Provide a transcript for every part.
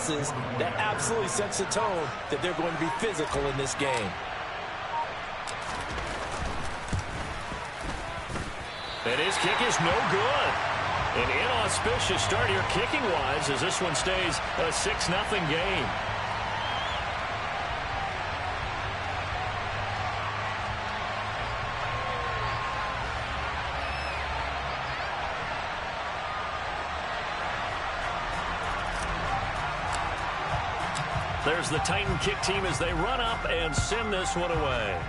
passes, that absolutely sets the tone that they're going to be physical in this game. And his kick is no good. An inauspicious start here kicking-wise as this one stays a 6-0 game. There's the Titan kick team as they run up and send this one away.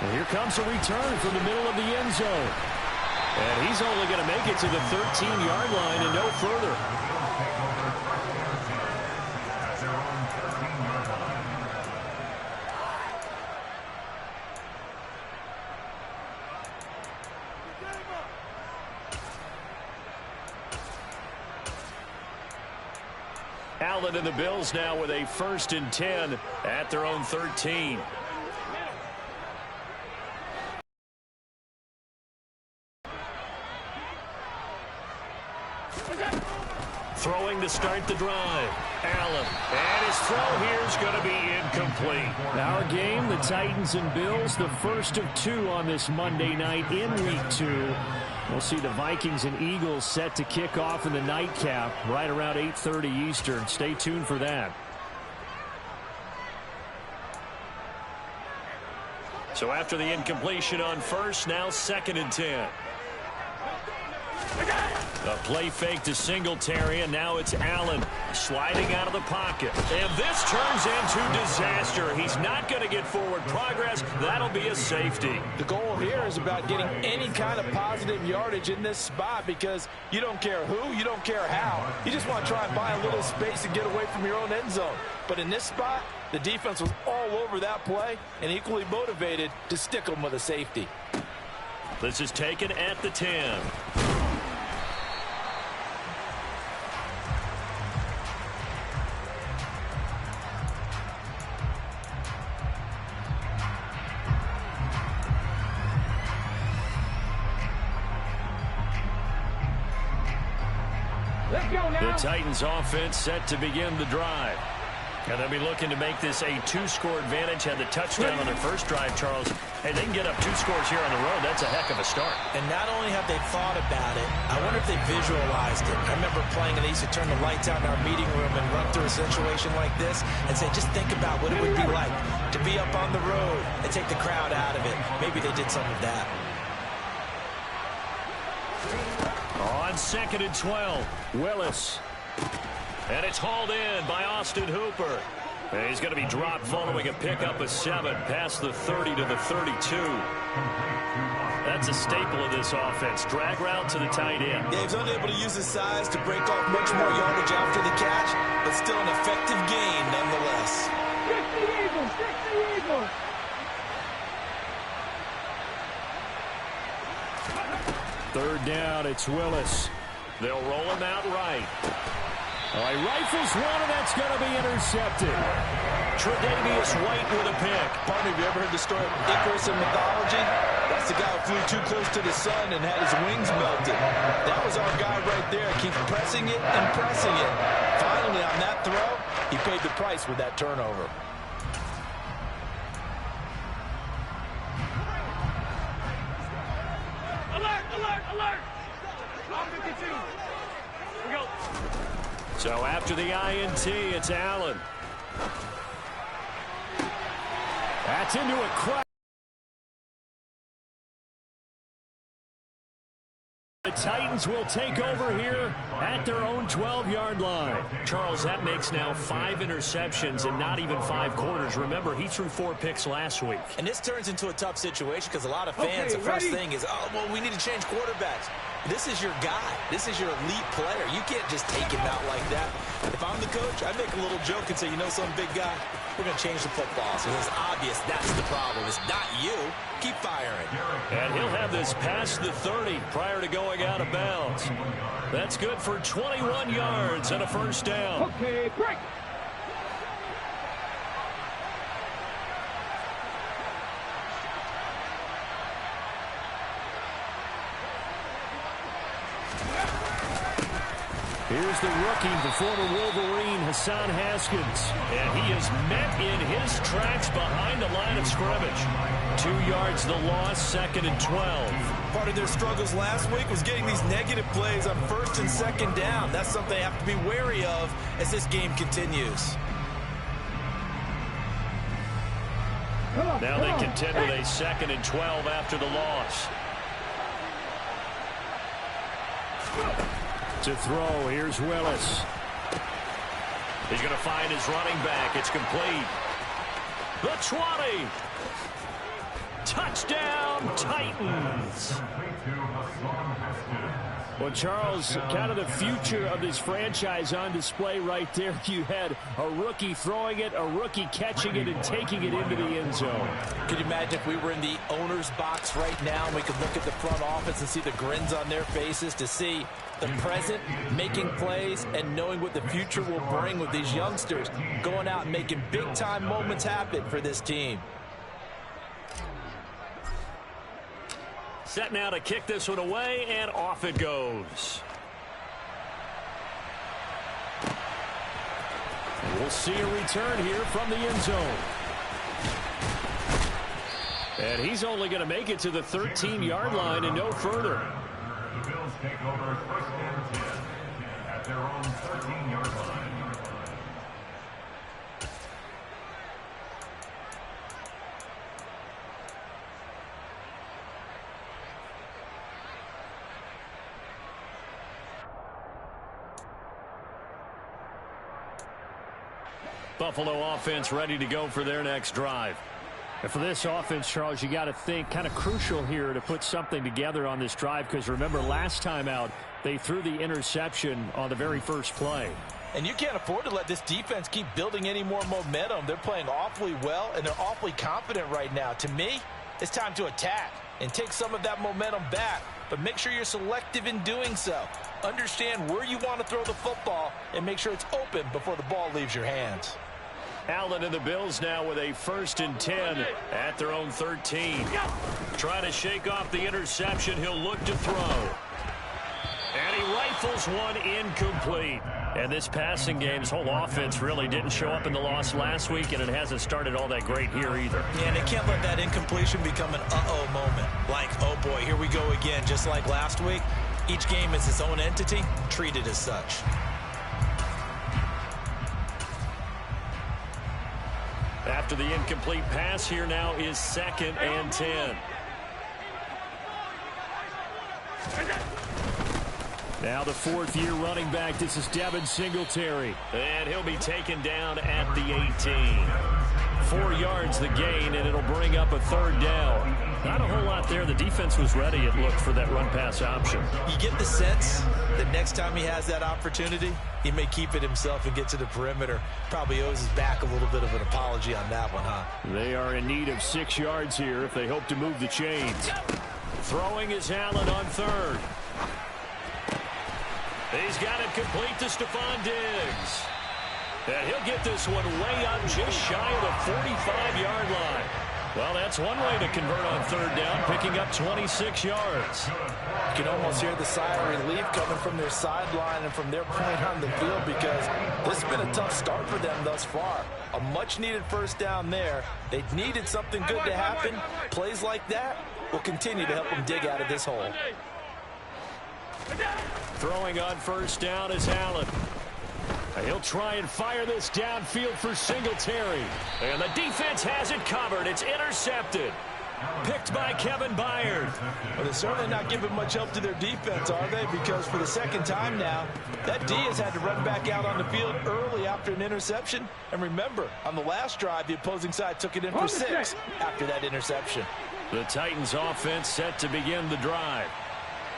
And here comes a return from the middle of the end zone. And he's only going to make it to the 13-yard line and no further. Allen and the Bills now with a 1st and 10 at their own 13. Throwing to start the drive. Allen. And his throw here is going to be incomplete. Our game, the Titans and Bills, the first of 2 on this Monday night in Week 2. We'll see the Vikings and Eagles set to kick off in the nightcap right around 8:30 Eastern. Stay tuned for that. So after the incompletion on first, now 2nd and 10. A play fake to Singletary, and now it's Allen sliding out of the pocket. And this turns into disaster. He's not going to get forward progress. That'll be a safety. The goal here is about getting any kind of positive yardage in this spot because you don't care who, you don't care how. You just want to try and buy a little space and get away from your own end zone. But in this spot, the defense was all over that play and equally motivated to stick them with a safety. This is taken at the 10. The Titans offense set to begin the drive. And they'll be looking to make this a 2-score advantage. Had the touchdown on their first drive, Charles. Hey, they can get up 2 scores here on the road. That's a heck of a start. And not only have they thought about it, I wonder if they visualized it. I remember playing, and they used to turn the lights out in our meeting room and run through a situation like this and say, just think about what it would be like to be up on the road and take the crowd out of it. Maybe they did some of that. On 2nd and 12, Willis. And it's hauled in by Austin Hooper. And he's going to be dropped following a pickup of 7 past the 30 to the 32. That's a staple of this offense. Drag route to the tight end. Yeah, he's unable to use his size to break off much more yardage after the catch, but still an effective gain nonetheless. Stick the Eagles! Stick the Eagles! Third down, it's Willis. They'll roll him out right. All right, rifles one, and that's going to be intercepted. Tre'Davious White with a pick. Partner, have you ever heard the story of Icarus in mythology? That's the guy who flew too close to the sun and had his wings melted. That was our guy right there. Keeps pressing it and pressing it. Finally, on that throw, he paid the price with that turnover. Alert! Alert! Alert! Top 52. We go. So after the INT, it's Allen. That's into a crack. The Titans will take over here at their own 12-yard line. Charles, that makes now 5 interceptions in not even 5 quarters. Remember, he threw 4 picks last week. And this turns into a tough situation because a lot of fans, the first thing is, oh, well, we need to change quarterbacks. This is your guy. This is your elite player. You can't just take him out like that. If I'm the coach, I make a little joke and say, you know, some big guy, we're going to change the football. So it's obvious that's the problem. It's not you. Keep firing. And he'll have this past the 30 prior to going out of bounds. That's good for 21 yards and a first down. Okay, break. Here's the rookie, the former Wolverine, Hassan Haskins. And he is met in his tracks behind the line of scrimmage. 2 yards the loss, 2nd and 12. Part of their struggles last week was getting these negative plays on 1st and 2nd down. That's something they have to be wary of as this game continues. Now they contend with a 2nd and 12 after the loss. To throw, here's Willis. He's going to find his running back. It's complete. The 20. Touchdown, Titans. Well, Charles, kind of the future of this franchise on display right there. You had a rookie throwing it, a rookie catching it, and taking it into the end zone. Could you imagine if we were in the owner's box right now and we could look at the front office and see the grins on their faces, to see the present making plays and knowing what the future will bring with these youngsters going out and making big-time moments happen for this team. Set now to kick this one away, and off it goes. We'll see a return here from the end zone. And he's only going to make it to the 13-yard line and no further. The Bills take over 1st and 10 at their own 13-yard line. Buffalo offense ready to go for their next drive. And for this offense, Charles, you got to think kind of crucial here to put something together on this drive, because remember last time out they threw the interception on the very first play. And you can't afford to let this defense keep building any more momentum. They're playing awfully well, and they're awfully confident right now. To me, it's time to attack and take some of that momentum back, but make sure you're selective in doing so. Understand where you want to throw the football and make sure it's open before the ball leaves your hands. Allen and the Bills now with a 1st and 10 at their own 13. Trying to shake off the interception. He'll look to throw. And he rifles one incomplete. And this passing game's whole offense really didn't show up in the loss last week, and it hasn't started all that great here either. Yeah, and they can't let that incompletion become an uh-oh moment. Like, oh boy, here we go again. Just like last week, each game is its own entity, treated as such. After the incomplete pass, here now is 2nd and 10. Now the 4th-year running back. This is Devin Singletary. And he'll be taken down at the 18. 4 yards the gain, and it'll bring up a 3rd down. Not a whole lot there. The defense was ready, it looked, for that run-pass option. You get the sense that next time he has that opportunity, he may keep it himself and get to the perimeter. Probably owes his back a little bit of an apology on that one, huh? They are in need of 6 yards here if they hope to move the chains. Throwing is Allen on 3rd. He's got it complete to Stephon Diggs. And he'll get this one way up just shy of the 45-yard line. Well, that's one way to convert on 3rd down, picking up 26 yards. You can almost hear the sigh of relief coming from their sideline and from their point on the field, because this has been a tough start for them thus far. A much-needed 1st down there. They needed something good to happen. Plays like that will continue to help them dig out of this hole. Throwing on 1st down is Allen. He'll try and fire this downfield for Singletary. And the defense has it covered. It's intercepted. Picked by Kevin Byard. Well, they're certainly not giving much help to their defense, are they? Because for the 2nd time now, that D has had to run back out on the field early after an interception. And remember, on the last drive, the opposing side took it in for 6 after that interception. The Titans offense set to begin the drive.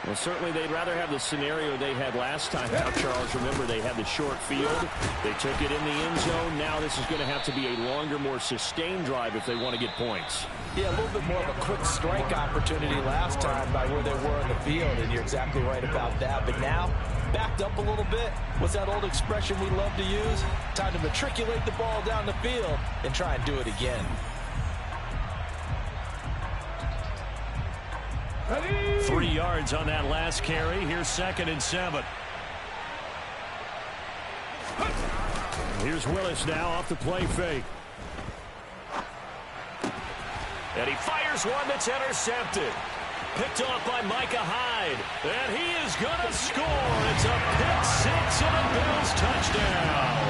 Well, certainly they'd rather have the scenario they had last time out, Charles. Remember, they had the short field. They took it in the end zone. Now this is going to have to be a longer, more sustained drive if they want to get points. Yeah, a little bit more of a quick strike opportunity last time by where they were in the field, and you're exactly right about that. But now, backed up a little bit. What's that old expression we love to use? Time to matriculate the ball down the field and try and do it again. 3 yards on that last carry. Here's 2nd and 7. Here's Willis now off the play fake. And he fires one that's intercepted. Picked off by Micah Hyde. And he is going to score. It's a pick six and a Bills touchdown.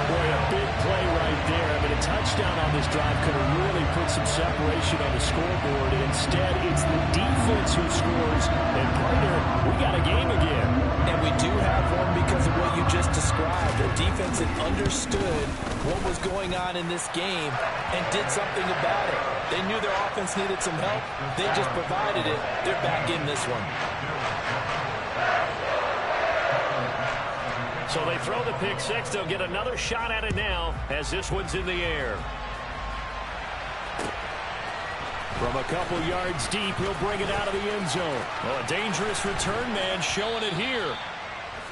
Boy, a big play right there. I mean, a touchdown on this drive could have really put some separation on the scoreboard. Instead, it's the defense who scores. And, partner, we got a game again. And we do have one because of what you just described. The defense had understood what was going on in this game and did something about it. They knew their offense needed some help. They just provided it. They're back in this one. So they throw the pick six. They'll get another shot at it now as this one's in the air. From a couple yards deep, he'll bring it out of the end zone. Oh, a dangerous return man showing it here.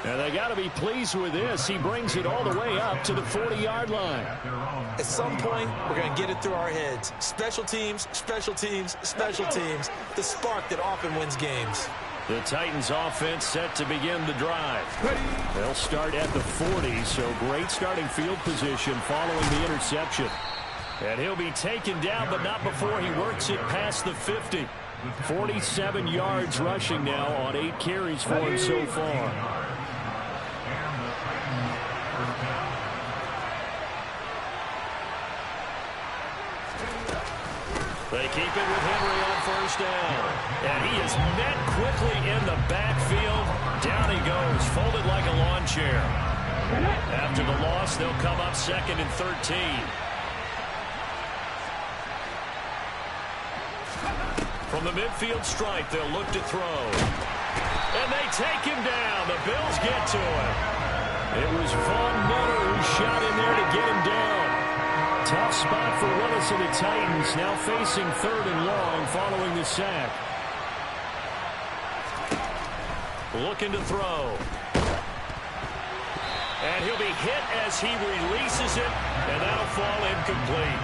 And they got to be pleased with this. He brings it all the way up to the 40-yard line. At some point, we're going to get it through our heads. Special teams, special teams, special teams. The spark that often wins games. The Titans offense set to begin the drive. They'll start at the 40, so great starting field position following the interception. And he'll be taken down, but not before he works it past the 50. 47 yards rushing now on 8 carries for him so far. They keep it with Henry on first down. And he is met quickly in the backfield. Down he goes, folded like a lawn chair. After the loss, they'll come up 2nd and 13. From the midfield stripe, they'll look to throw. And they take him down. The Bills get to him. It was Von Miller who shot in there to get him down. Tough spot for Willis and the Titans, now facing 3rd and long following the sack. Looking to throw. And he'll be hit as he releases it, and that'll fall incomplete.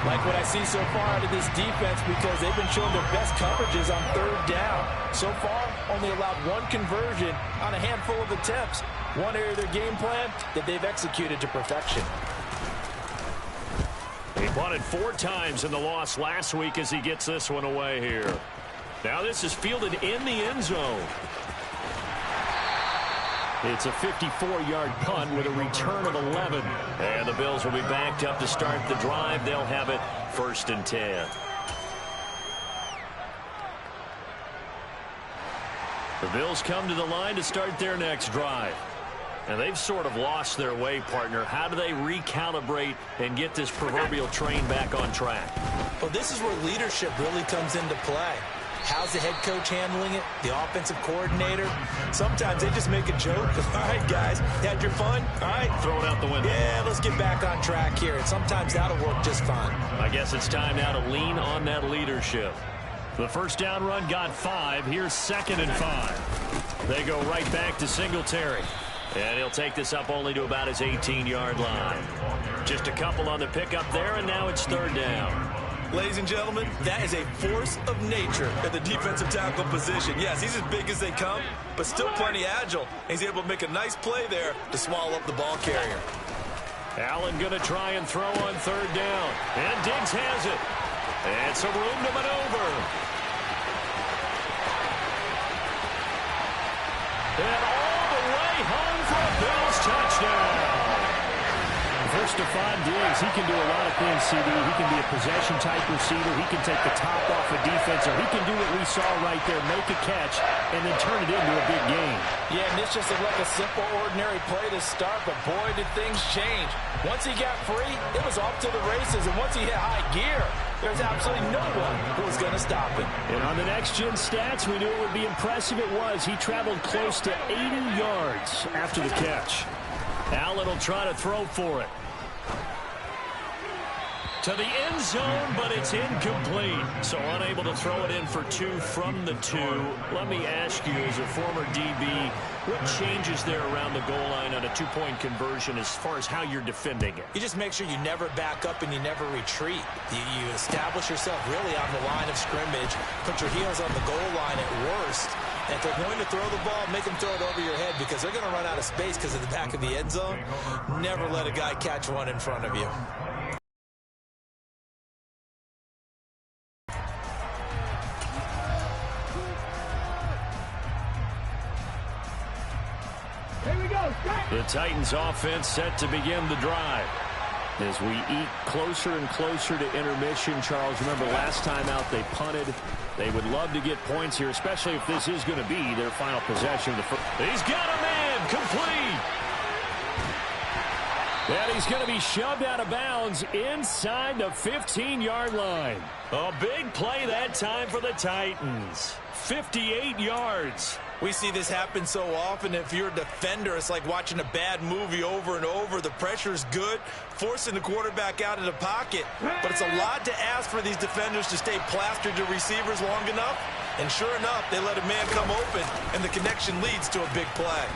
Like what I see so far out of this defense because they've been showing their best coverages on 3rd down. So far, only allowed 1 conversion on a handful of attempts. One area of their game plan that they've executed to perfection. He punted 4 times in the loss last week as he gets this one away here. Now this is fielded in the end zone. It's a 54-yard punt with a return of 11. And the Bills will be backed up to start the drive. They'll have it 1st and 10. The Bills come to the line to start their next drive. And they've sort of lost their way, partner. How do they recalibrate and get this proverbial train back on track? Well, this is where leadership really comes into play. How's the head coach handling it? The offensive coordinator? Sometimes they just make a joke. All right, guys, you had your fun? All right. Throw it out the window. Yeah, let's get back on track here. And sometimes that'll work just fine. I guess it's time now to lean on that leadership. The first down run got 5. Here's 2nd and 5. They go right back to Singletary. And he'll take this up only to about his 18-yard line. Just a couple on the pickup there, and now it's 3rd down. Ladies and gentlemen, that is a force of nature at the defensive tackle position. Yes, he's as big as they come, but still plenty agile. He's able to make a nice play there to swallow up the ball carrier. Allen going to try and throw on 3rd down. And Diggs has it. And some room to maneuver. And all the way home for a Bills touchdown. For Stefon Diggs, he can do a lot of things, CD. He can be a possession-type receiver. He can take the top off a defense, or he can do what we saw right there, make a catch, and then turn it into a big game. Yeah, and this just looked like a simple, ordinary play to start, but boy, did things change. Once he got free, it was off to the races, and once he hit high gear, there's absolutely no one who was going to stop him. And on the next-gen stats, we knew it would be impressive. It was. He traveled close to 80 yards after the catch. Allen will try to throw for it. To the end zone, but it's incomplete. So unable to throw it in for 2 from the 2. Let me ask you, as a former DB, what changes there around the goal line on a 2-point conversion as far as how you're defending it? You just make sure you never back up and you never retreat. You establish yourself really on the line of scrimmage, put your heels on the goal line at worst, If they're going to throw the ball, make them throw it over your head because they're going to run out of space because of the back of the end zone. Never let a guy catch one in front of you. Here we go. The Titans offense set to begin the drive. As we eat closer and closer to intermission, Charles, remember last time out they punted. They would love to get points here, especially if this is going to be their final possession of the first. He's got a man complete. And he's going to be shoved out of bounds inside the 15-yard line. A big play that time for the Titans. 58 yards. We see this happen so often. If you're a defender, it's like watching a bad movie over and over. The pressure's good, forcing the quarterback out of the pocket. But it's a lot to ask for these defenders to stay plastered to receivers long enough. And sure enough, they let a man come open, and the connection leads to a big play.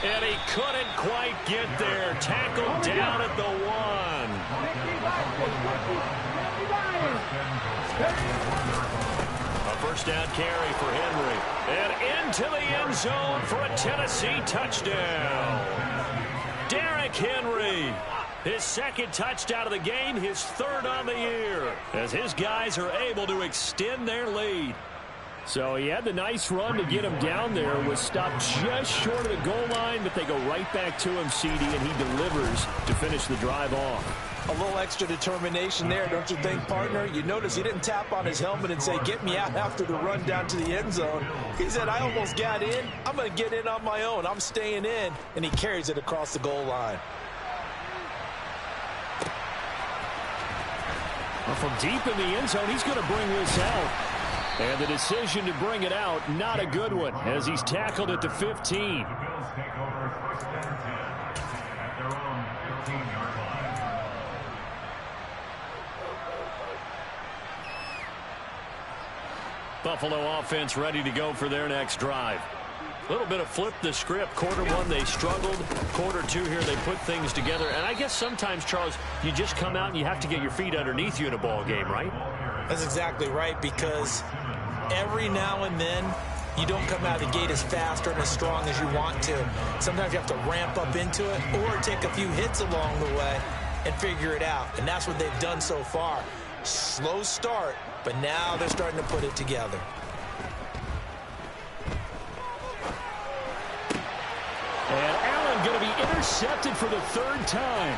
And he couldn't quite get there. Tackled down at the 1. A first down carry for Henry. And into the end zone for a Tennessee touchdown. Derrick Henry. His second touchdown of the game, his third on the year. As his guys are able to extend their lead. So he had the nice run to get him down there. Was stopped just short of the goal line, but they go right back to him, CD, and he delivers to finish the drive off. A little extra determination there, don't you think, partner? You notice he didn't tap on his helmet and say, get me out after the run down to the end zone. He said, I almost got in. I'm going to get in on my own. I'm staying in. And he carries it across the goal line. Well, from deep in the end zone, he's going to bring this out. And the decision to bring it out, not a good one, as he's tackled at the 15. The Bills take over first and 10 at their own 15-yard line. Buffalo offense ready to go for their next drive. A little bit of flip the script. Quarter one, they struggled. Quarter two here, they put things together. And I guess sometimes, Charles, you just come out and you have to get your feet underneath you in a ball game, right? That's exactly right, because every now and then you don't come out of the gate as fast or as strong as you want to. Sometimes you have to ramp up into it or take a few hits along the way and figure it out. And that's what they've done so far. Slow start, but now they're starting to put it together. And Allen going to be intercepted for the third time.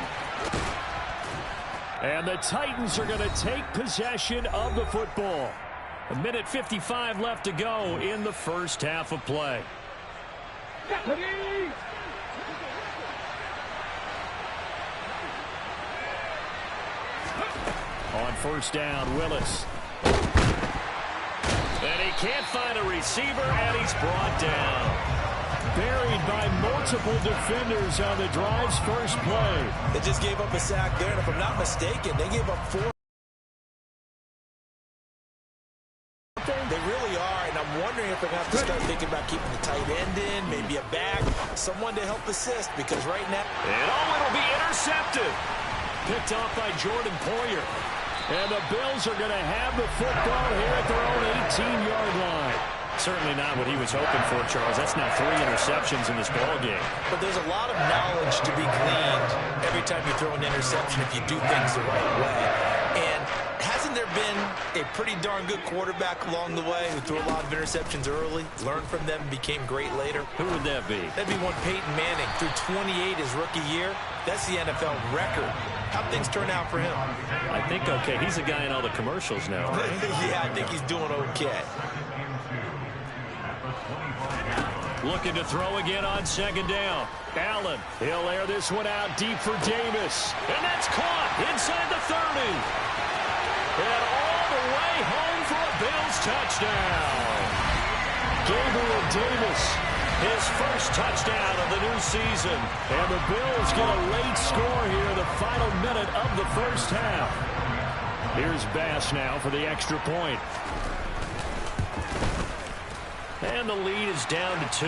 And the Titans are going to take possession of the football. 1:55 left to go in the first half of play. On first down, Willis. And he can't find a receiver, and he's brought down. Buried by multiple defenders on the drive's first play. They just gave up a sack there, and if I'm not mistaken, they gave up 4. They really are, and I'm wondering if they're going to have to start thinking about keeping the tight end in, maybe a back, someone to help assist, because right now... And it'll be intercepted. Picked off by Jordan Poyer. And the Bills are going to have the football here at their own 18-yard line. Certainly not what he was hoping for, Charles. That's now 3 interceptions in this ball game. But there's a lot of knowledge to be gleaned every time you throw an interception if you do things the right way. And hasn't there been a pretty darn good quarterback along the way who threw a lot of interceptions early, learned from them, became great later? Who would that be? That'd be one Peyton Manning. Threw 28 his rookie year. That's the NFL record. How'd things turn out for him? I think okay. He's a guy in all the commercials now. Yeah, I think he's doing okay. Looking to throw again on second down. Allen, he'll air this one out deep for Davis. And that's caught inside the 30. And all the way home for a Bills touchdown. Gabriel Davis, his first touchdown of the new season. And the Bills get a late score here in the final minute of the first half. Here's Bass now for the extra point. And the lead is down to 2.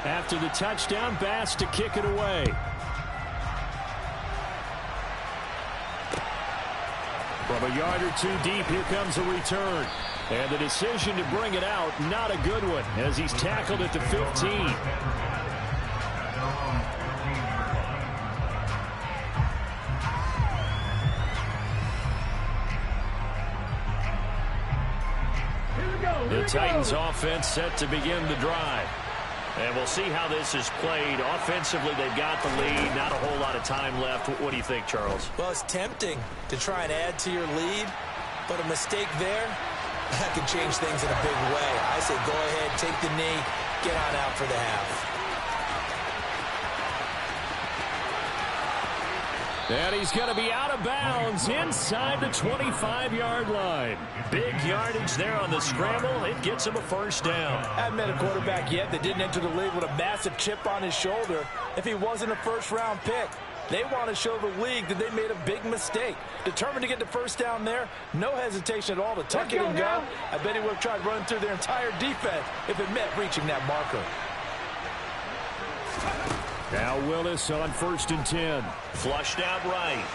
After the touchdown, Bass to kick it away. From a yard or two deep, here comes a return. And the decision to bring it out, not a good one, as he's tackled at the 15. The Titans offense set to begin the drive. And we'll see how this is played. Offensively, they've got the lead. Not a whole lot of time left. What do you think, Charles? Well, it's tempting to try and add to your lead, but a mistake there, that can change things in a big way. I say go ahead, take the knee, get on out for the half. And he's going to be out of bounds inside the 25-yard line. Big yardage there on the scramble. It gets him a first down. I haven't met a quarterback yet that didn't enter the league with a massive chip on his shoulder if he wasn't a first-round pick. They want to show the league that they made a big mistake. Determined to get the first down there. No hesitation at all to tuck it and go. I bet he would have tried running through their entire defense if it meant reaching that marker. Now Willis on 1st and 10. Flushed out right.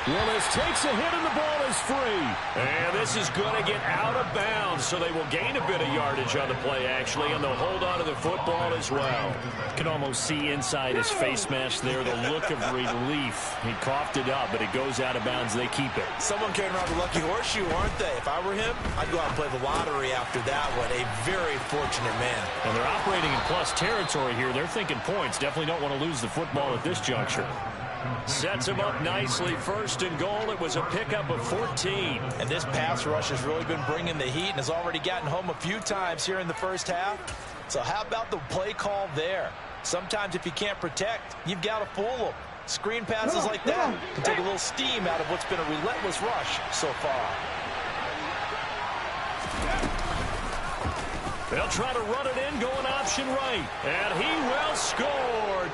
Willis takes a hit and the ball is free. And this is going to get out of bounds, so they will gain a bit of yardage on the play, actually, and they'll hold on to the football as well. You can almost see inside his face mask there the look of relief. He coughed it up, but it goes out of bounds. They keep it. Someone carrying around the lucky horseshoe, aren't they? If I were him, I'd go out and play the lottery after that one. A very fortunate man. And they're operating in plus territory here. They're thinking points. Definitely don't want to lose the football at this juncture. Sets him up nicely. 1st and goal. It was a pickup of 14. And this pass rush has really been bringing the heat and has already gotten home a few times here in the first half. So how about the play call there? Sometimes if you can't protect, you've got to fool them. Screen passes like that can take a little steam out of what's been a relentless rush so far. They'll try to run it in, going option right. And he will score.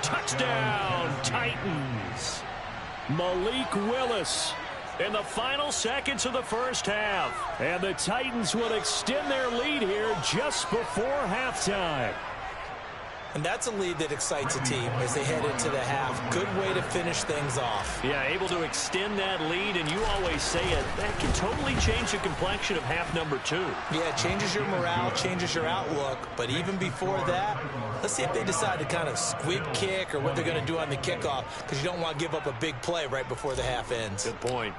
Touchdown, Titans. Malik Willis in the final seconds of the first half. And the Titans will extend their lead here just before halftime. And that's a lead that excites a team as they head into the half. Good way to finish things off. Yeah, able to extend that lead, and you always say it, that can totally change the complexion of half number 2. Yeah, it changes your morale, changes your outlook. But even before that, let's see if they decide to kind of squib kick or what they're going to do on the kickoff, because you don't want to give up a big play right before the half ends. Good point.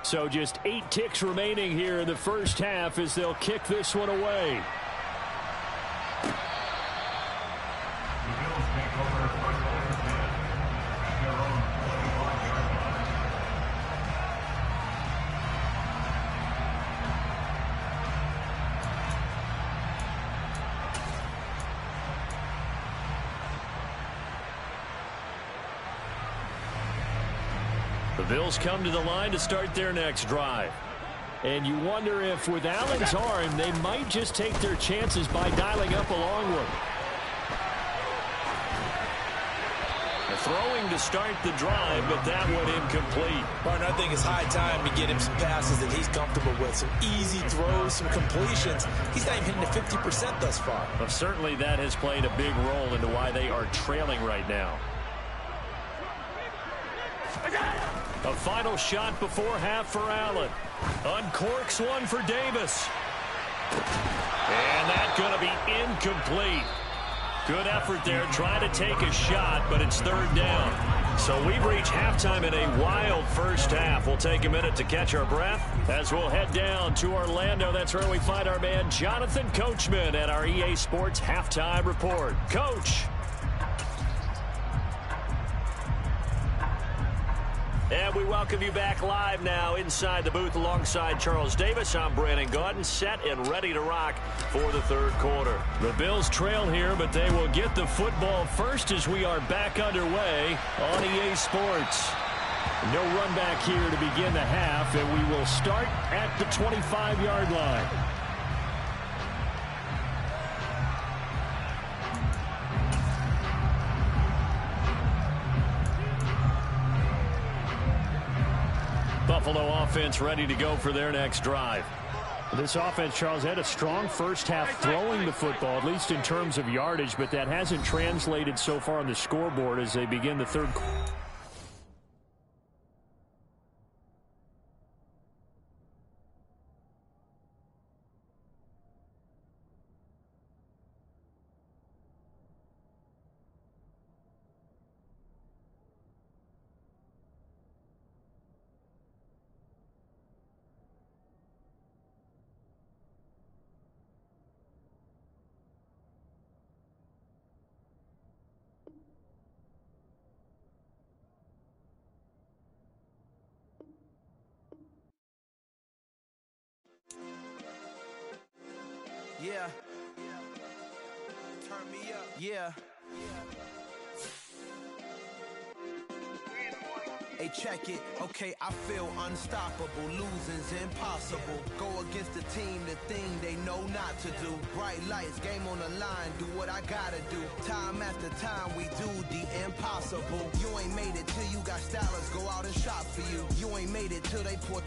So just 8 ticks remaining here in the first half as they'll kick this one away. The Bills come to the line to start their next drive. And you wonder if with Allen's arm, they might just take their chances by dialing up a long one. Throwing to start the drive, but that one incomplete. Martin, I think it's high time to get him some passes that he's comfortable with. Some easy throws, some completions. He's not even hitting the 50% thus far. Well, certainly that has played a big role into why they are trailing right now. A final shot before half for Allen. Uncorks one for Davis. And that's going to be incomplete. Good effort there, trying to take a shot, but it's 3rd down. So we've reached halftime in a wild first half. We'll take a minute to catch our breath as we'll head down to Orlando. That's where we find our man Jonathan Coachman at our EA Sports Halftime Report. Coach. And we welcome you back live now inside the booth alongside Charles Davis. I'm Brandon Gaudin, set and ready to rock for the 3rd quarter. The Bills trail here, but they will get the football first as we are back underway on EA Sports. No run back here to begin the half, and we will start at the 25-yard line. Buffalo offense ready to go for their next drive. This offense, Charles, had a strong first half throwing the football, at least in terms of yardage, but that hasn't translated so far on the scoreboard as they begin the third quarter. Yeah. Turn me up. Yeah. Hey, check it. Okay, I feel unstoppable. Losing's impossible. Go against the team, the thing they know not to do. Bright lights, game on the line. Do what I gotta do. Time after time, we do the impossible. You ain't made it till you got stylers go out and shop for you. You ain't made it till they put